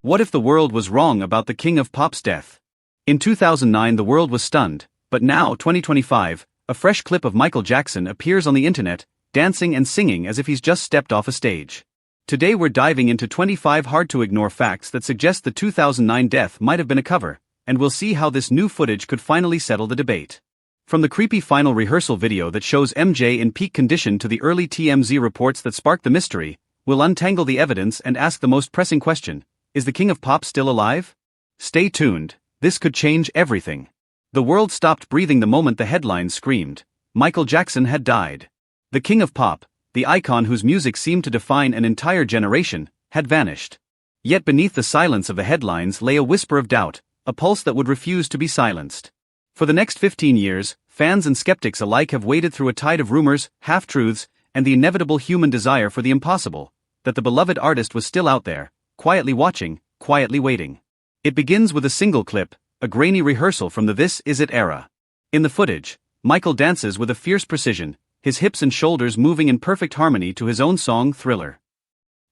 What if the world was wrong about the King of Pop's death? In 2009 the world was stunned, but now 2025, a fresh clip of Micheal Jackson appears on the internet, dancing and singing as if he's just stepped off a stage. Today we're diving into 25 hard-to-ignore facts that suggest the 2009 death might have been a cover, and we'll see how this new footage could finally settle the debate. From the creepy final rehearsal video that shows MJ in peak condition to the early TMZ reports that sparked the mystery, we'll untangle the evidence and ask the most pressing question: is the King of Pop still alive? Stay tuned, this could change everything. The world stopped breathing the moment the headlines screamed Micheal Jackson had died. The King of Pop, the icon whose music seemed to define an entire generation, had vanished. Yet beneath the silence of the headlines lay a whisper of doubt, a pulse that would refuse to be silenced. For the next 15 years, fans and skeptics alike have waded through a tide of rumors, half-truths, and the inevitable human desire for the impossible, that the beloved artist was still out there, quietly watching, quietly waiting. It begins with a single clip, a grainy rehearsal from the This Is It era. In the footage, Micheal dances with a fierce precision, his hips and shoulders moving in perfect harmony to his own song Thriller.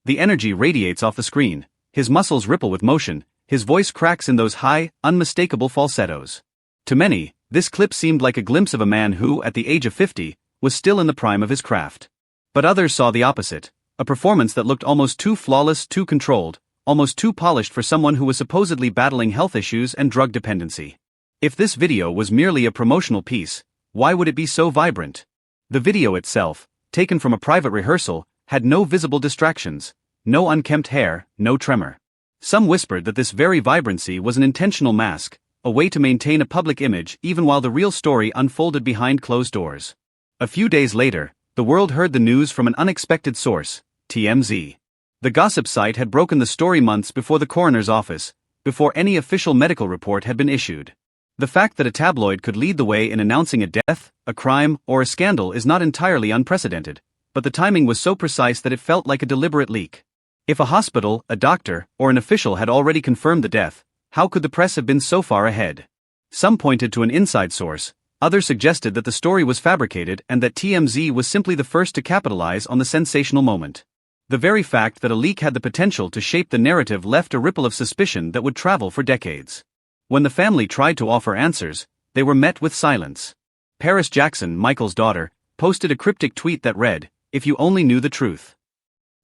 The energy radiates off the screen, his muscles ripple with motion, his voice cracks in those high, unmistakable falsettos. To many, this clip seemed like a glimpse of a man who, at the age of 50, was still in the prime of his craft. But others saw the opposite, a performance that looked almost too flawless, too controlled, almost too polished for someone who was supposedly battling health issues and drug dependency. If this video was merely a promotional piece, why would it be so vibrant? The video itself, taken from a private rehearsal, had no visible distractions, no unkempt hair, no tremor. Some whispered that this very vibrancy was an intentional mask, a way to maintain a public image even while the real story unfolded behind closed doors. A few days later, the world heard the news from an unexpected source, TMZ. The gossip site had broken the story months before the coroner's office, before any official medical report had been issued. The fact that a tabloid could lead the way in announcing a death, a crime, or a scandal is not entirely unprecedented, but the timing was so precise that it felt like a deliberate leak. If a hospital, a doctor, or an official had already confirmed the death, how could the press have been so far ahead? Some pointed to an inside source, others suggested that the story was fabricated and that TMZ was simply the first to capitalize on the sensational moment. The very fact that a leak had the potential to shape the narrative left a ripple of suspicion that would travel for decades. When the family tried to offer answers, they were met with silence. Paris Jackson, Micheal's daughter, posted a cryptic tweet that read, "If you only knew the truth."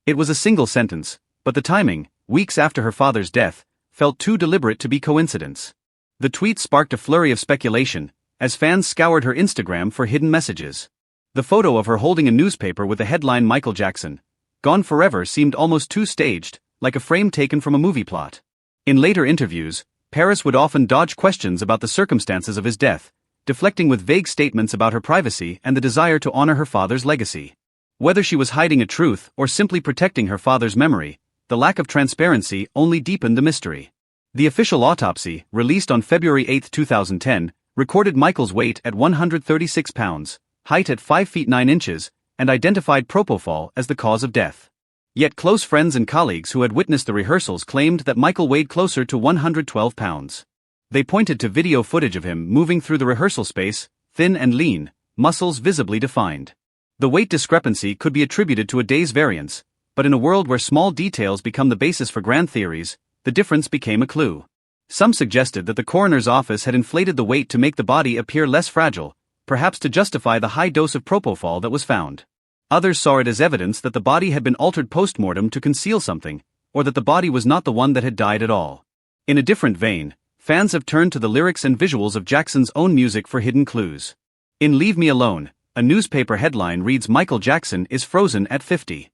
It was a single sentence, but the timing, weeks after her father's death, felt too deliberate to be coincidence. The tweet sparked a flurry of speculation, as fans scoured her Instagram for hidden messages. The photo of her holding a newspaper with the headline Micheal Jackson, Gone Forever seemed almost too staged, like a frame taken from a movie plot. In later interviews, Paris would often dodge questions about the circumstances of his death, deflecting with vague statements about her privacy and the desire to honor her father's legacy. Whether she was hiding a truth or simply protecting her father's memory, the lack of transparency only deepened the mystery. The official autopsy, released on February 8, 2010, recorded Micheal's weight at 136 pounds, height at 5 feet 9 inches, and identified propofol as the cause of death. Yet close friends and colleagues who had witnessed the rehearsals claimed that Micheal weighed closer to 112 pounds. They pointed to video footage of him moving through the rehearsal space, thin and lean, muscles visibly defined. The weight discrepancy could be attributed to a day's variance, but in a world where small details become the basis for grand theories, the difference became a clue. Some suggested that the coroner's office had inflated the weight to make the body appear less fragile, perhaps to justify the high dose of propofol that was found. Others saw it as evidence that the body had been altered post-mortem to conceal something, or that the body was not the one that had died at all. In a different vein, fans have turned to the lyrics and visuals of Jackson's own music for hidden clues. In Leave Me Alone, a newspaper headline reads Micheal Jackson is frozen at 50.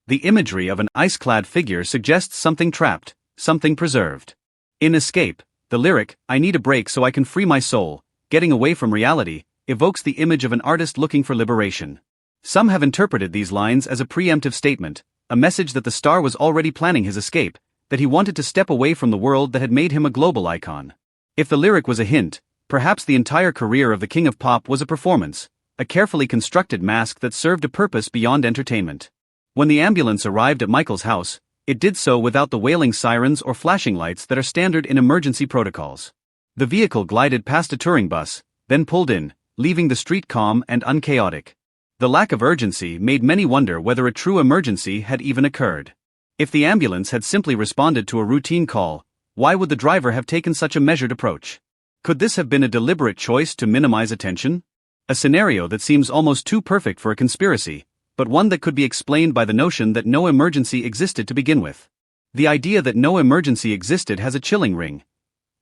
The imagery of an ice-clad figure suggests something trapped, something preserved. In Escape, the lyric, "I need a break so I can free my soul, getting away from reality," evokes the image of an artist looking for liberation. Some have interpreted these lines as a preemptive statement, a message that the star was already planning his escape, that he wanted to step away from the world that had made him a global icon. If the lyric was a hint, perhaps the entire career of the King of Pop was a performance, a carefully constructed mask that served a purpose beyond entertainment. When the ambulance arrived at Micheal's house, it did so without the wailing sirens or flashing lights that are standard in emergency protocols. The vehicle glided past a touring bus, then pulled in, leaving the street calm and unchaotic. The lack of urgency made many wonder whether a true emergency had even occurred. If the ambulance had simply responded to a routine call, why would the driver have taken such a measured approach? Could this have been a deliberate choice to minimize attention? A scenario that seems almost too perfect for a conspiracy, but one that could be explained by the notion that no emergency existed to begin with. The idea that no emergency existed has a chilling ring.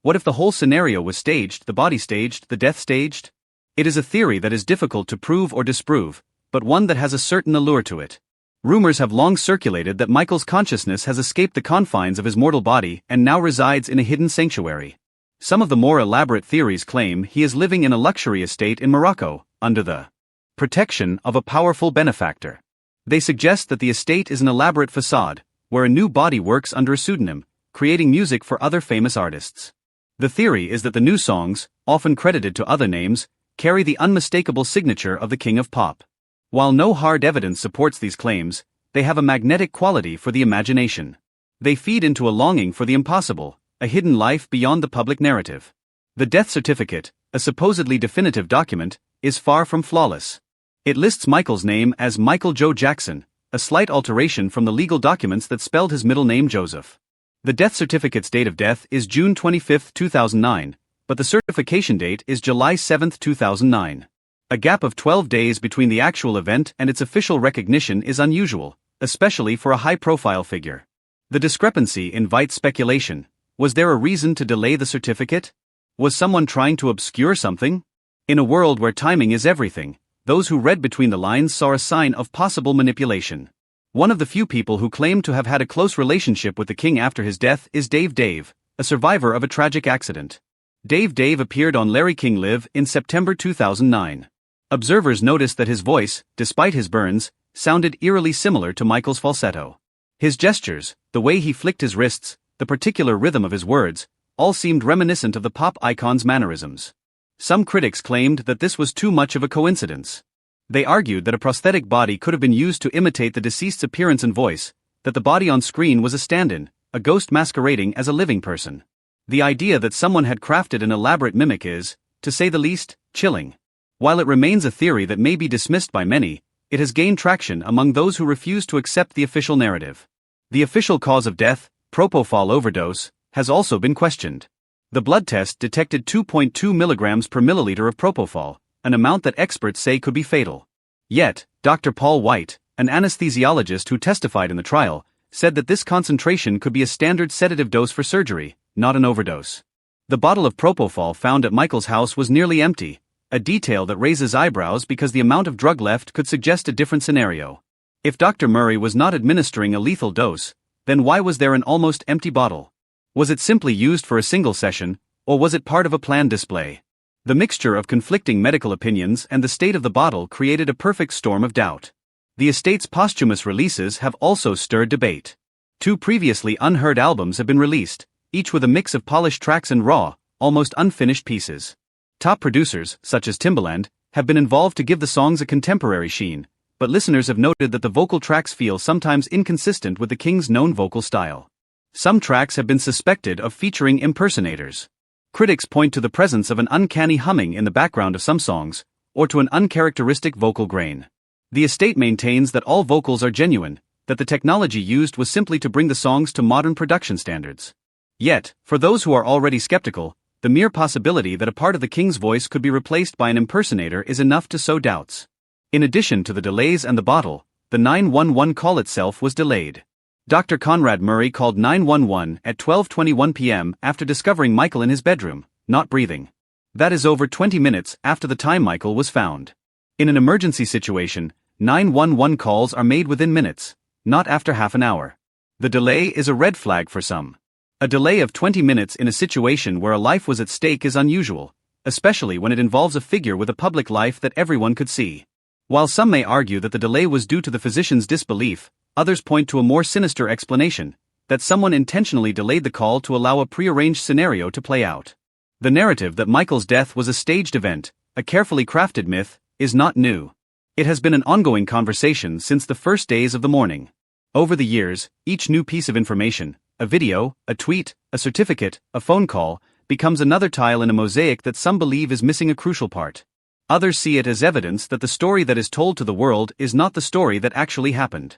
What if the whole scenario was staged, the body staged, the death staged? It is a theory that is difficult to prove or disprove, but one that has a certain allure to it. Rumors have long circulated that Micheal's consciousness has escaped the confines of his mortal body and now resides in a hidden sanctuary. Some of the more elaborate theories claim he is living in a luxury estate in Morocco, under the protection of a powerful benefactor. They suggest that the estate is an elaborate facade, where a new body works under a pseudonym, creating music for other famous artists. The theory is that the new songs, often credited to other names, carry the unmistakable signature of the King of Pop. While no hard evidence supports these claims, they have a magnetic quality for the imagination. They feed into a longing for the impossible, a hidden life beyond the public narrative. The death certificate, a supposedly definitive document, is far from flawless. It lists Micheal's name as Micheal Joe Jackson, a slight alteration from the legal documents that spelled his middle name Joseph. The death certificate's date of death is June 25, 2009, but the certification date is July 7, 2009. A gap of 12 days between the actual event and its official recognition is unusual, especially for a high-profile figure. The discrepancy invites speculation. Was there a reason to delay the certificate? Was someone trying to obscure something? In a world where timing is everything, those who read between the lines saw a sign of possible manipulation. One of the few people who claim to have had a close relationship with the king after his death is Dave, a survivor of a tragic accident. Dave appeared on Larry King Live in September 2009. Observers noticed that his voice, despite his burns, sounded eerily similar to Micheal's falsetto. His gestures, the way he flicked his wrists, the particular rhythm of his words, all seemed reminiscent of the pop icon's mannerisms. Some critics claimed that this was too much of a coincidence. They argued that a prosthetic body could have been used to imitate the deceased's appearance and voice, that the body on screen was a stand-in, a ghost masquerading as a living person. The idea that someone had crafted an elaborate mimic is, to say the least, chilling. While it remains a theory that may be dismissed by many, it has gained traction among those who refuse to accept the official narrative. The official cause of death, propofol overdose, has also been questioned. The blood test detected 2.2 milligrams per milliliter of propofol, an amount that experts say could be fatal. Yet, Dr. Paul White, an anesthesiologist who testified in the trial, said that this concentration could be a standard sedative dose for surgery, not an overdose. The bottle of propofol found at Micheal's house was nearly empty, a detail that raises eyebrows because the amount of drug left could suggest a different scenario. If Dr. Murray was not administering a lethal dose, then why was there an almost empty bottle? Was it simply used for a single session, or was it part of a planned display? The mixture of conflicting medical opinions and the state of the bottle created a perfect storm of doubt. The estate's posthumous releases have also stirred debate. 2 previously unheard albums have been released, each with a mix of polished tracks and raw, almost unfinished pieces. Top producers, such as Timbaland, have been involved to give the songs a contemporary sheen, but listeners have noted that the vocal tracks feel sometimes inconsistent with the king's known vocal style. Some tracks have been suspected of featuring impersonators. Critics point to the presence of an uncanny humming in the background of some songs, or to an uncharacteristic vocal grain. The estate maintains that all vocals are genuine, that the technology used was simply to bring the songs to modern production standards. Yet, for those who are already skeptical, the mere possibility that a part of the king's voice could be replaced by an impersonator is enough to sow doubts. In addition to the delays and the bottle, the 911 call itself was delayed. Dr. Conrad Murray called 911 at 12:21 p.m. after discovering Micheal in his bedroom, not breathing. That is over 20 minutes after the time Micheal was found. In an emergency situation, 911 calls are made within minutes, not after half an hour. The delay is a red flag for some. A delay of 20 minutes in a situation where a life was at stake is unusual, especially when it involves a figure with a public life that everyone could see. While some may argue that the delay was due to the physician's disbelief, others point to a more sinister explanation, that someone intentionally delayed the call to allow a prearranged scenario to play out. The narrative that Micheal's death was a staged event, a carefully crafted myth, is not new. It has been an ongoing conversation since the first days of the mourning. Over the years, each new piece of information, a video, a tweet, a certificate, a phone call, becomes another tile in a mosaic that some believe is missing a crucial part. Others see it as evidence that the story that is told to the world is not the story that actually happened.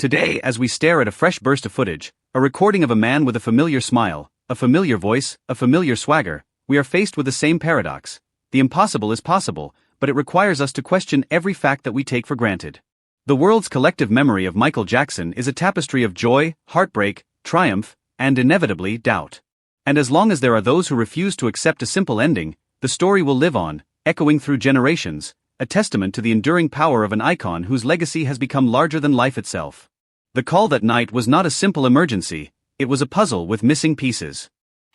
Today, as we stare at a fresh burst of footage, a recording of a man with a familiar smile, a familiar voice, a familiar swagger, we are faced with the same paradox. The impossible is possible, but it requires us to question every fact that we take for granted. The world's collective memory of Michael Jackson is a tapestry of joy, heartbreak, triumph, and inevitably doubt. And as long as there are those who refuse to accept a simple ending, the story will live on, echoing through generations, a testament to the enduring power of an icon whose legacy has become larger than life itself. The call that night was not a simple emergency, it was a puzzle with missing pieces.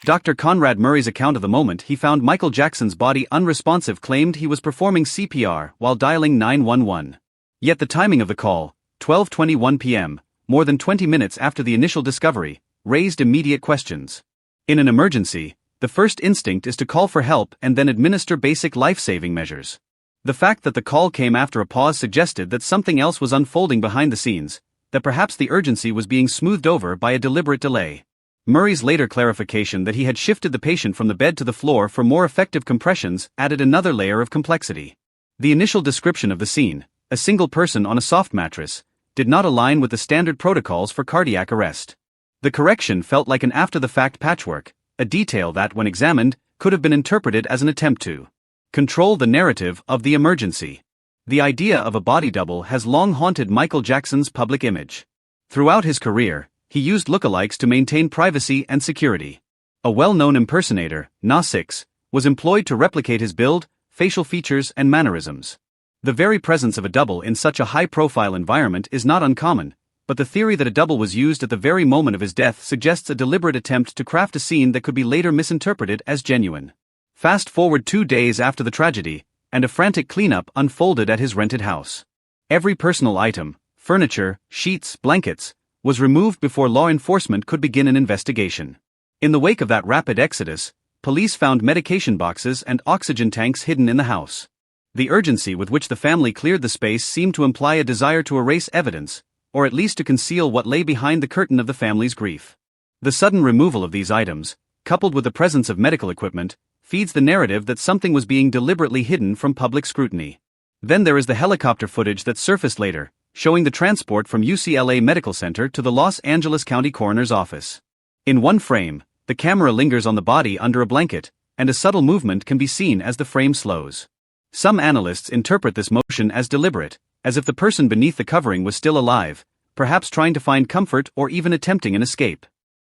Dr. Conrad Murray's account of the moment he found Michael Jackson's body unresponsive claimed he was performing CPR while dialing 911. Yet the timing of the call, 12:21 p.m., more than 20 minutes after the initial discovery, raised immediate questions. In an emergency, the first instinct is to call for help and then administer basic life-saving measures. The fact that the call came after a pause suggested that something else was unfolding behind the scenes, that perhaps the urgency was being smoothed over by a deliberate delay. Murray's later clarification that he had shifted the patient from the bed to the floor for more effective compressions added another layer of complexity. The initial description of the scene, a single person on a soft mattress, did not align with the standard protocols for cardiac arrest. The correction felt like an after-the-fact patchwork, a detail that, when examined, could have been interpreted as an attempt to control the narrative of the emergency. The idea of a body double has long haunted Michael Jackson's public image. Throughout his career, he used lookalikes to maintain privacy and security. A well-known impersonator, dissects, was employed to replicate his build, facial features, and mannerisms. The very presence of a double in such a high-profile environment is not uncommon, but the theory that a double was used at the very moment of his death suggests a deliberate attempt to craft a scene that could be later misinterpreted as genuine. Fast forward 2 days after the tragedy, and a frantic cleanup unfolded at his rented house. Every personal item, furniture, sheets, blankets, was removed before law enforcement could begin an investigation. In the wake of that rapid exodus, police found medication boxes and oxygen tanks hidden in the house. The urgency with which the family cleared the space seemed to imply a desire to erase evidence, or at least to conceal what lay behind the curtain of the family's grief. The sudden removal of these items, coupled with the presence of medical equipment, feeds the narrative that something was being deliberately hidden from public scrutiny. Then there is the helicopter footage that surfaced later, showing the transport from UCLA Medical Center to the Los Angeles County Coroner's Office. In one frame, the camera lingers on the body under a blanket, and a subtle movement can be seen as the frame slows. Some analysts interpret this motion as deliberate, as if the person beneath the covering was still alive, perhaps trying to find comfort or even attempting an escape.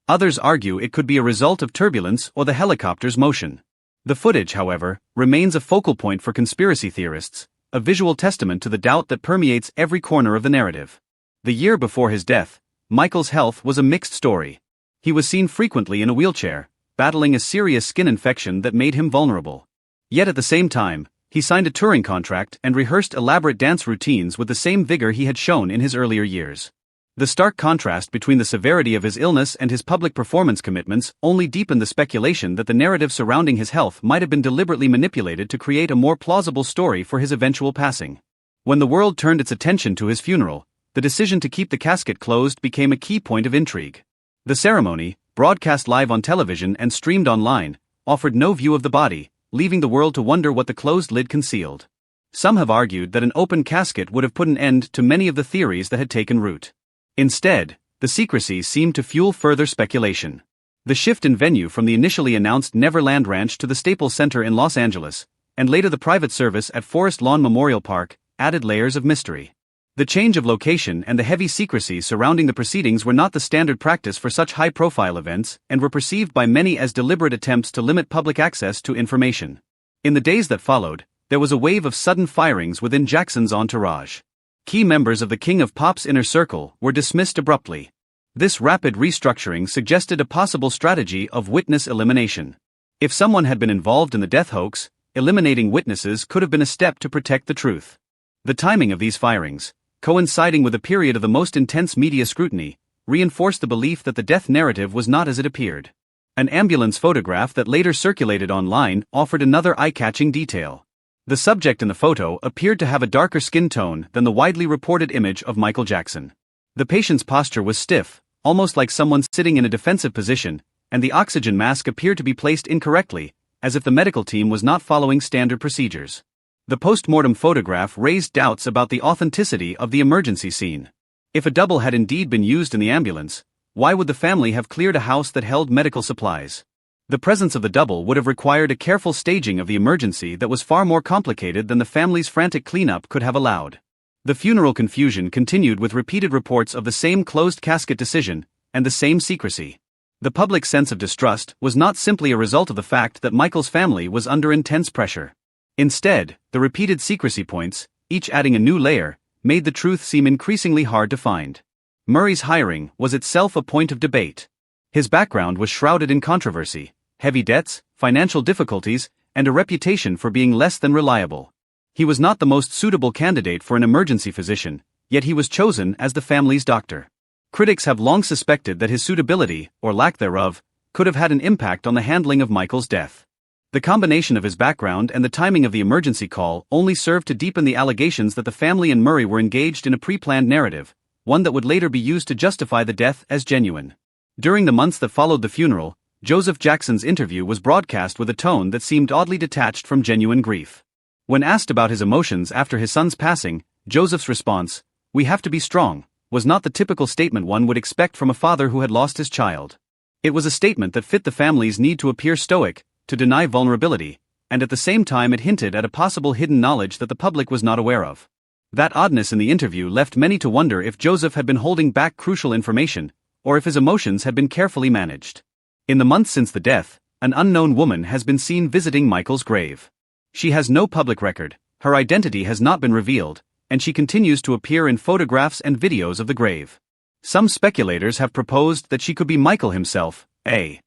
Others argue it could be a result of turbulence or the helicopter's motion. The footage, however, remains a focal point for conspiracy theorists, a visual testament to the doubt that permeates every corner of the narrative. The year before his death, Michael's health was a mixed story. He was seen frequently in a wheelchair, battling a serious skin infection that made him vulnerable. Yet at the same time, he signed a touring contract and rehearsed elaborate dance routines with the same vigor he had shown in his earlier years. The stark contrast between the severity of his illness and his public performance commitments only deepened the speculation that the narrative surrounding his health might have been deliberately manipulated to create a more plausible story for his eventual passing. When the world turned its attention to his funeral, the decision to keep the casket closed became a key point of intrigue. The ceremony, broadcast live on television and streamed online, offered no view of the body, leaving the world to wonder what the closed lid concealed. Some have argued that an open casket would have put an end to many of the theories that had taken root. Instead, the secrecy seemed to fuel further speculation. The shift in venue from the initially announced Neverland Ranch to the Staples Center in Los Angeles, and later the private service at Forest Lawn Memorial Park, added layers of mystery. The change of location and the heavy secrecy surrounding the proceedings were not the standard practice for such high-profile events and were perceived by many as deliberate attempts to limit public access to information. In the days that followed, there was a wave of sudden firings within Jackson's entourage. Key members of the King of Pop's inner circle were dismissed abruptly. This rapid restructuring suggested a possible strategy of witness elimination. If someone had been involved in the death hoax, eliminating witnesses could have been a step to protect the truth. The timing of these firings, coinciding with a period of the most intense media scrutiny, reinforced the belief that the death narrative was not as it appeared. An ambulance photograph that later circulated online offered another eye-catching detail. The subject in the photo appeared to have a darker skin tone than the widely reported image of Michael Jackson. The patient's posture was stiff, almost like someone sitting in a defensive position, and the oxygen mask appeared to be placed incorrectly, as if the medical team was not following standard procedures. The post-mortem photograph raised doubts about the authenticity of the emergency scene. If a double had indeed been used in the ambulance, why would the family have cleared a house that held medical supplies? The presence of the double would have required a careful staging of the emergency that was far more complicated than the family's frantic cleanup could have allowed. The funeral confusion continued with repeated reports of the same closed casket decision and the same secrecy. The public sense of distrust was not simply a result of the fact that Michael's family was under intense pressure. Instead, the repeated secrecy points, each adding a new layer, made the truth seem increasingly hard to find. Murray's hiring was itself a point of debate. His background was shrouded in controversy: heavy debts, financial difficulties, and a reputation for being less than reliable. He was not the most suitable candidate for an emergency physician, yet he was chosen as the family's doctor. Critics have long suspected that his suitability, or lack thereof, could have had an impact on the handling of Michael's death. The combination of his background and the timing of the emergency call only served to deepen the allegations that the family and Murray were engaged in a pre-planned narrative, one that would later be used to justify the death as genuine. During the months that followed the funeral, Joseph Jackson's interview was broadcast with a tone that seemed oddly detached from genuine grief. When asked about his emotions after his son's passing, Joseph's response, "We have to be strong," was not the typical statement one would expect from a father who had lost his child. It was a statement that fit the family's need to appear stoic, to deny vulnerability, and at the same time it hinted at a possible hidden knowledge that the public was not aware of. That oddness in the interview left many to wonder if Joseph had been holding back crucial information, or if his emotions had been carefully managed. In the months since the death, an unknown woman has been seen visiting Michael's grave. She has no public record, her identity has not been revealed, and she continues to appear in photographs and videos of the grave. Some speculators have proposed that she could be Michael himself, a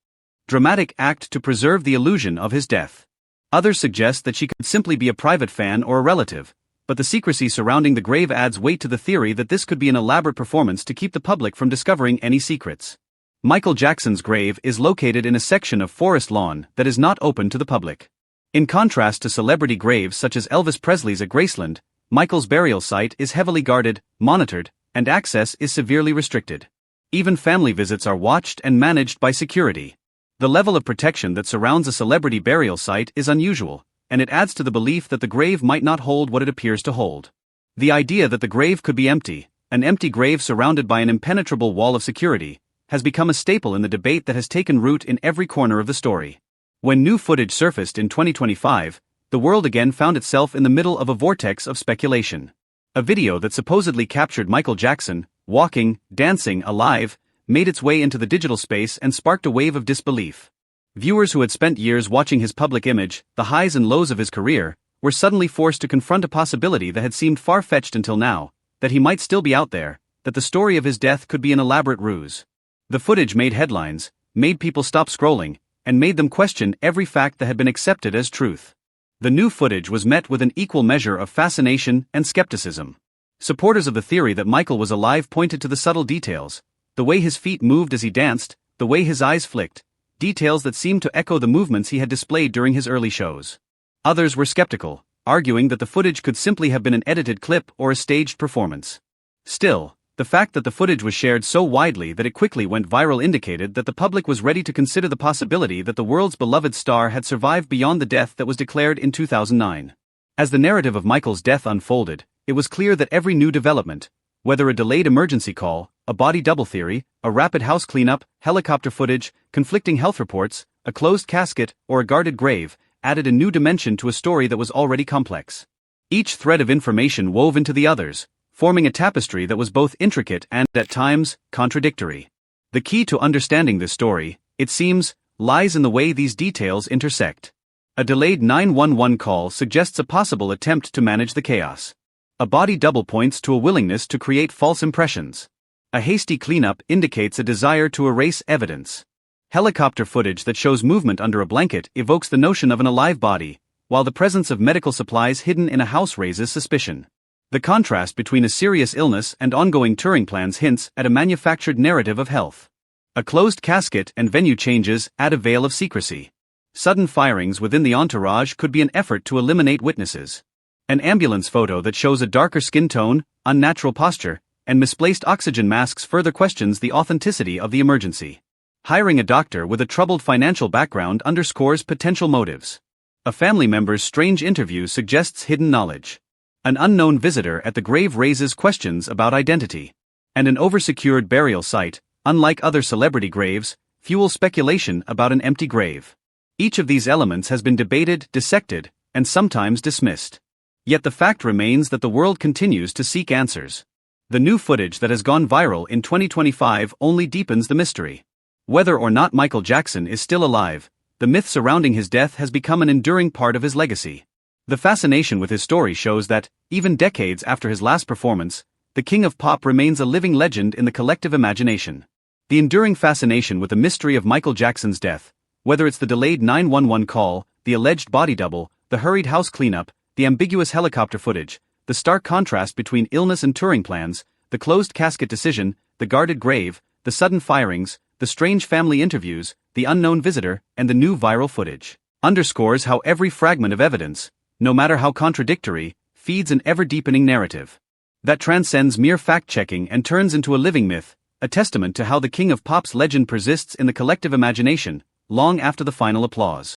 dramatic act to preserve the illusion of his death. Others suggest that she could simply be a private fan or a relative, but the secrecy surrounding the grave adds weight to the theory that this could be an elaborate performance to keep the public from discovering any secrets. Michael Jackson's grave is located in a section of forest lawn that is not open to the public. In contrast to celebrity graves such as Elvis Presley's at Graceland, Michael's burial site is heavily guarded, monitored, and access is severely restricted. Even family visits are watched and managed by security. The level of protection that surrounds a celebrity burial site is unusual, and it adds to the belief that the grave might not hold what it appears to hold. The idea that the grave could be empty, an empty grave surrounded by an impenetrable wall of security, has become a staple in the debate that has taken root in every corner of the story. When new footage surfaced in 2025, the world again found itself in the middle of a vortex of speculation. A video that supposedly captured Michael Jackson, walking, dancing, alive, made its way into the digital space and sparked a wave of disbelief. Viewers who had spent years watching his public image, the highs and lows of his career, were suddenly forced to confront a possibility that had seemed far-fetched until now, that he might still be out there, that the story of his death could be an elaborate ruse. The footage made headlines, made people stop scrolling, and made them question every fact that had been accepted as truth. The new footage was met with an equal measure of fascination and skepticism. Supporters of the theory that Michael was alive pointed to the subtle details, the way his feet moved as he danced, the way his eyes flicked, details that seemed to echo the movements he had displayed during his early shows. Others were skeptical, arguing that the footage could simply have been an edited clip or a staged performance. Still, the fact that the footage was shared so widely that it quickly went viral indicated that the public was ready to consider the possibility that the world's beloved star had survived beyond the death that was declared in 2009. As the narrative of Michael's death unfolded, it was clear that every new development, whether a delayed emergency call, a body double theory, a rapid house cleanup, helicopter footage, conflicting health reports, a closed casket, or a guarded grave, added a new dimension to a story that was already complex. Each thread of information wove into the others, forming a tapestry that was both intricate and, at times, contradictory. The key to understanding this story, it seems, lies in the way these details intersect. A delayed 911 call suggests a possible attempt to manage the chaos. A body double points to a willingness to create false impressions. A hasty cleanup indicates a desire to erase evidence. Helicopter footage that shows movement under a blanket evokes the notion of an alive body, while the presence of medical supplies hidden in a house raises suspicion. The contrast between a serious illness and ongoing touring plans hints at a manufactured narrative of health. A closed casket and venue changes add a veil of secrecy. Sudden firings within the entourage could be an effort to eliminate witnesses. An ambulance photo that shows a darker skin tone, unnatural posture, and misplaced oxygen masks further questions the authenticity of the emergency. Hiring a doctor with a troubled financial background underscores potential motives. A family member's strange interview suggests hidden knowledge. An unknown visitor at the grave raises questions about identity. And an oversecured burial site, unlike other celebrity graves, fuels speculation about an empty grave. Each of these elements has been debated, dissected, and sometimes dismissed. Yet the fact remains that the world continues to seek answers. The new footage that has gone viral in 2025 only deepens the mystery. Whether or not Michael Jackson is still alive, the myth surrounding his death has become an enduring part of his legacy. The fascination with his story shows that, even decades after his last performance, the King of Pop remains a living legend in the collective imagination. The enduring fascination with the mystery of Michael Jackson's death, whether it's the delayed 911 call, the alleged body double, the hurried house cleanup, the ambiguous helicopter footage, the stark contrast between illness and touring plans, the closed casket decision, the guarded grave, the sudden firings, the strange family interviews, the unknown visitor, and the new viral footage, underscores how every fragment of evidence, no matter how contradictory, feeds an ever-deepening narrative that transcends mere fact-checking and turns into a living myth, a testament to how the King of Pop's legend persists in the collective imagination, long after the final applause.